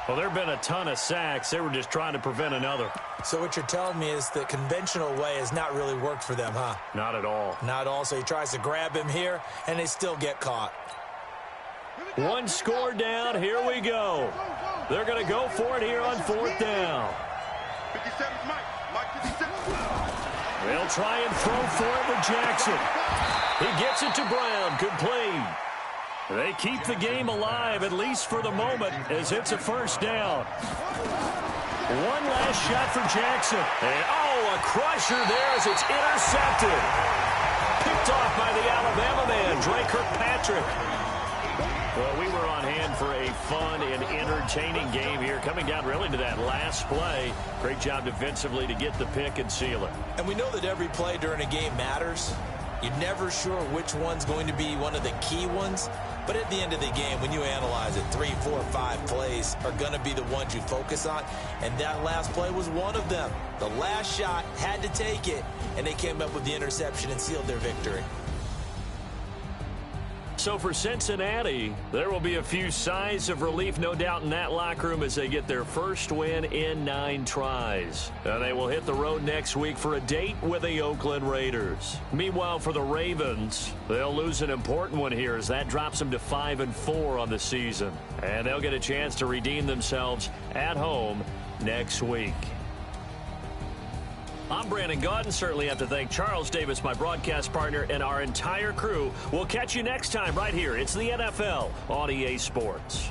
Well, there have been a ton of sacks. They were just trying to prevent another. So what you're telling me is the conventional way has not really worked for them, huh? Not at all. Not at all. So he tries to grab him here, and they still get caught. One score down. Here we go. They're going to go for it here on 4th down. 57's Mike. Mike 57. They'll try and throw for it with Jackson. He gets it to Brown. Complete. They keep the game alive, at least for the moment, as it's a 1st down. One last shot for Jackson. And, a crusher there as it's intercepted. Picked off by the Alabama man, Dre Kirkpatrick. Well, we were on hand for a fun and entertaining game here, coming down really to that last play. Great job defensively to get the pick and seal it. And we know that every play during a game matters. You're never sure which one's going to be one of the key ones. But at the end of the game, when you analyze it, 3, 4, 5 plays are going to be the ones you focus on. And that last play was one of them. The last shot had to take it, and they came up with the interception and sealed their victory. So for Cincinnati, there will be a few sighs of relief, no doubt, in that locker room as they get their first win in 9 tries. And they will hit the road next week for a date with the Oakland Raiders. Meanwhile, for the Ravens, they'll lose an important one here as that drops them to 5-4 on the season. And they'll get a chance to redeem themselves at home next week. I'm Brandon Gaudin. Certainly have to thank Charles Davis, my broadcast partner, and our entire crew. We'll catch you next time right here. It's the NFL on EA Sports.